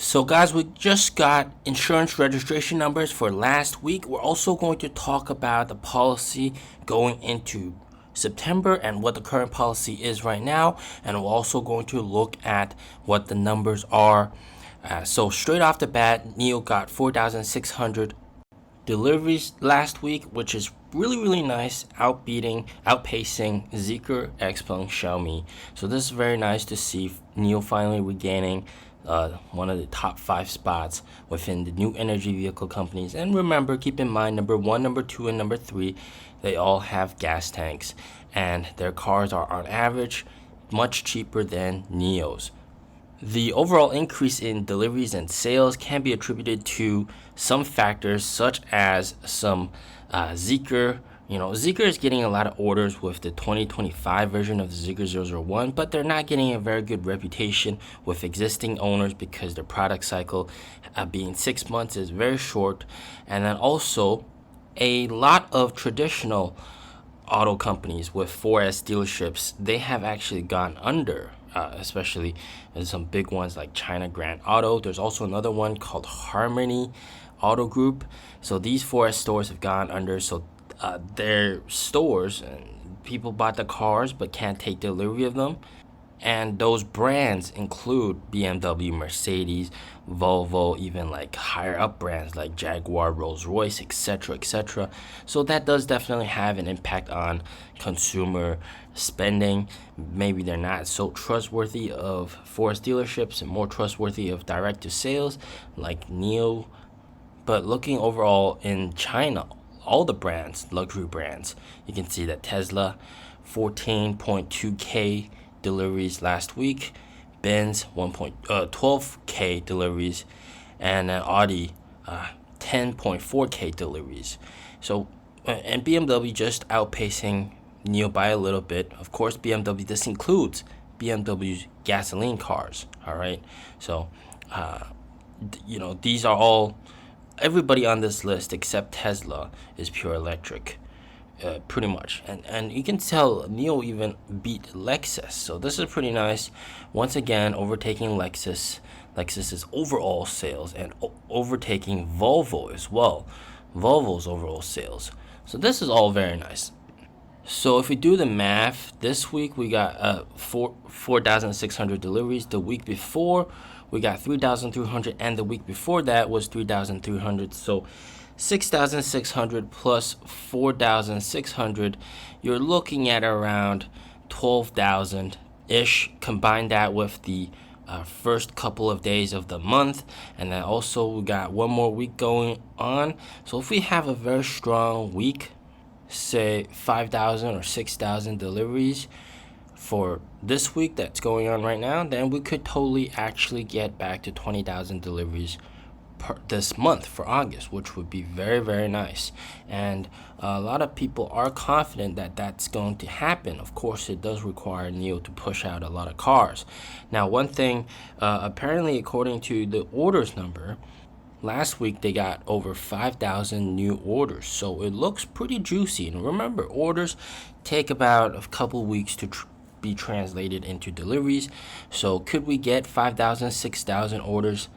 So guys, we just got insurance registration numbers for last week. We're also going to talk about the policy going into September and what the current policy is right now. And we're also going to look at what the numbers are. So straight off the bat, NIO got 4,600 deliveries last week, which is really nice, outpacing Zeekr, XPeng, Xiaomi. So this is very nice to see NIO finally regaining one of the top 5 spots within the new energy vehicle companies. And remember, keep in mind, number 1, number 2, and number 3, they all have gas tanks, and their cars are on average much cheaper than NIO's. The overall increase in deliveries and sales can be attributed to some factors such as some Zeekr. Zeekr is getting a lot of orders with the 2025 version of the Zeekr 001, but they're not getting a very good reputation with existing owners because their product cycle being 6 months is very short. And then also a lot of traditional auto companies with 4S dealerships, they have actually gone under. Especially in some big ones like China Grand Auto. There's also another one called Harmony Auto Group. So these 4S stores have gone under. So their stores, people bought the cars but can't take delivery of them. And those brands include BMW, Mercedes, Volvo, even like higher up brands like Jaguar, Rolls-Royce, etc. So that does definitely have an impact on consumer spending. Maybe they're not so trustworthy of 4S dealerships and more trustworthy of direct to sales like NIO. But looking overall in China, all the brands, luxury brands, you can see that Tesla, 14.2K deliveries last week, Benz 12K deliveries, and Audi 10.4K deliveries. So and BMW just outpacing NIO by a little bit. Of course, BMW, this includes BMW's gasoline cars. All right, so these are all, everybody on this list except Tesla is pure electric. Pretty much, and you can tell NIO even beat Lexus, so this is pretty nice. Once again, overtaking Lexus's overall sales and overtaking Volvo as well, Volvo's overall sales. So this is all very nice. So if we do the math, this week we got 4,600 deliveries. The week before we got 3,300, and the week before that was 3,300. So 6,600 plus 4,600, you're looking at around 12,000-ish. Combine that with the first couple of days of the month, and then also we got one more week going on. So if we have a very strong week, say 5,000 or 6,000 deliveries for this week that's going on right now, then we could totally actually get back to 20,000 deliveries this month for August, which would be very nice. And a lot of people are confident that that's going to happen. Of course, it does require NIO to push out a lot of cars. Now, one thing, apparently according to the orders number, last week they got over 5,000 new orders, so it looks pretty juicy. And remember, orders take about a couple weeks to be translated into deliveries. So could we get 5,000, 6,000 orders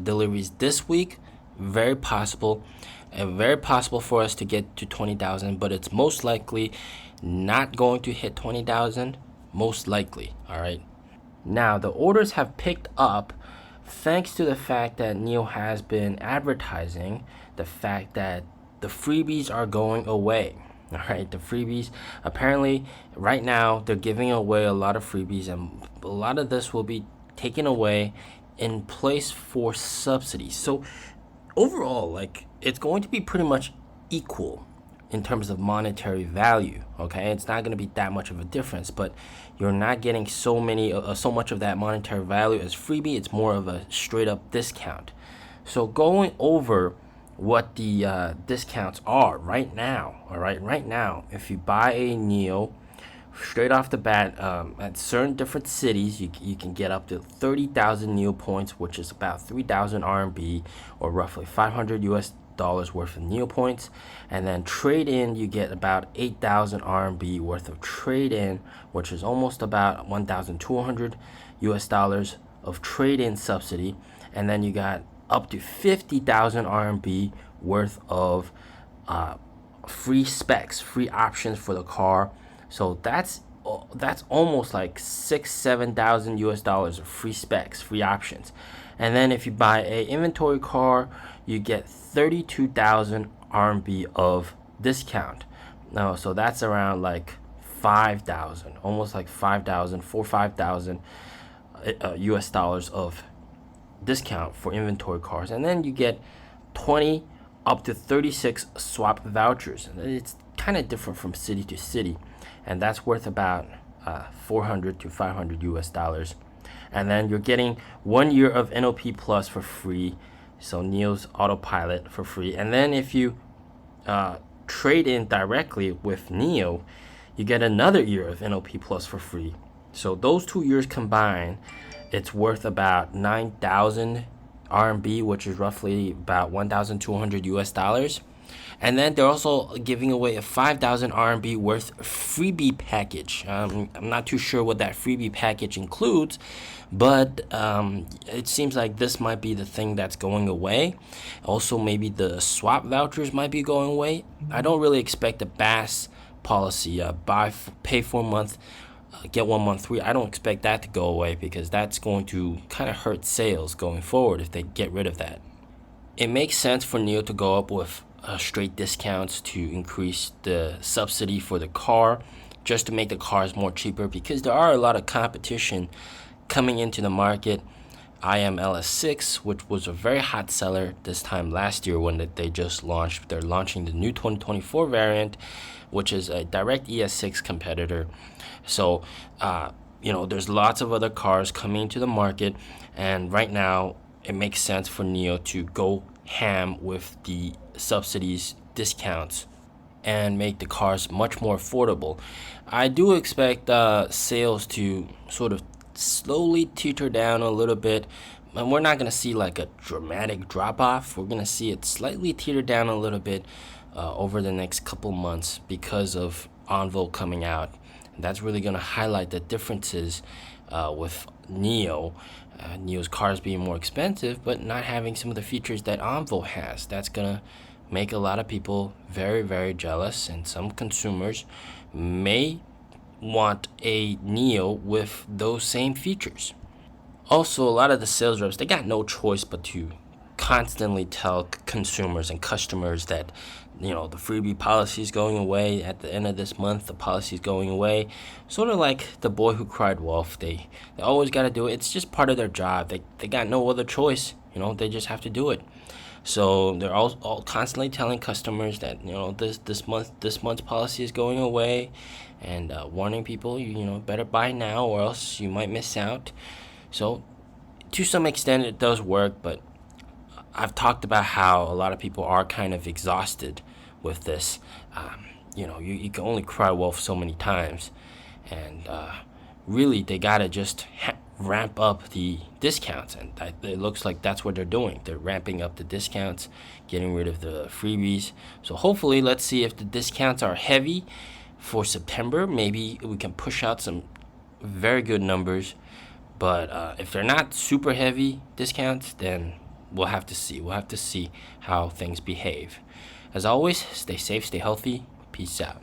deliveries this week? Very possible. Very possible for us to get to 20,000, but it's most likely not going to hit 20,000, most likely. All right, now the orders have picked up thanks to the fact that NIO has been advertising the fact that the freebies are going away. All right, the freebies, apparently right now they're giving away a lot of freebies, and a lot of this will be taken away in place for subsidies. So overall, like, it's going to be pretty much equal in terms of monetary value. Okay, it's not going to be that much of a difference, but you're not getting so much of that monetary value as freebie. It's more of a straight up discount. So going over what the discounts are right now. All right, right now, if you buy a NIO, straight off the bat, at certain different cities, you can get up to 30,000 NIO points, which is about 3,000 RMB, or roughly $500 worth of NIO points. And then trade in, you get about 8,000 RMB worth of trade in, which is almost about $1,200 of trade in subsidy. and then you got up to 50,000 RMB worth of free specs, free options for the car. So that's almost like 6,000-7,000 US dollars of free specs, free options. And then if you buy a inventory car, you get 32,000 RMB of discount. No, so that's around like 5,000, almost like 5,000, 5,000 US dollars of discount for inventory cars. And then you get 20 up to 36 swap vouchers. And it's kind of different from city to city, and that's worth about 400 to 500 US dollars. And then you're getting 1 year of NOP Plus for free, so NIO's autopilot for free. And then if you trade in directly with NIO, you get another year of NOP Plus for free. So those 2 years combined, it's worth about 9,000 RMB, which is roughly about 1,200 US dollars. And then they're also giving away a 5,000 RMB worth freebie package. I'm not too sure what that freebie package includes, but it seems like this might be the thing that's going away. Also, maybe the swap vouchers might be going away. I don't really expect the BAS policy, pay for a month, get 1 month free. I don't expect that to go away, because that's going to kind of hurt sales going forward if they get rid of that. It makes sense for NIO to go up with straight discounts to increase the subsidy for the car, just to make the cars more cheaper, because there are a lot of competition coming into the market. IMLS6, which was a very hot seller this time last year when they just launched. They're launching the new 2024 variant, which is a direct ES6 competitor. So, there's lots of other cars coming into the market, and right now it makes sense for NIO to go ham with the subsidies, discounts, and make the cars much more affordable. I do expect sales to sort of slowly teeter down a little bit, and we're not going to see like a dramatic drop off. We're going to see it slightly teeter down a little bit over the next couple months because of Envo coming out. And that's really going to highlight the differences with NIO. NIO's cars being more expensive, but not having some of the features that Envo has. That's going to make a lot of people very, very jealous, and some consumers may want a NIO with those same features. Also, a lot of the sales reps, they got no choice but to constantly tell consumers and customers that the freebie policy is going away at the end of this month. The policy is going away, sort of like the boy who cried wolf. They always got to do it. It's just part of their job. They got no other choice. They just have to do it. So they're all constantly telling customers that this month's policy is going away, and warning people better buy now or else you might miss out. So to some extent it does work, but I've talked about how a lot of people are kind of exhausted with this. You can only cry wolf so many times, and really they gotta just ramp up the discounts, and it looks like that's what they're doing. They're ramping up the discounts, getting rid of the freebies. So hopefully, let's see if the discounts are heavy for September. Maybe we can push out some very good numbers. But if they're not super heavy discounts, then we'll have to see. We'll have to see how things behave. As always, stay safe, stay healthy. Peace out.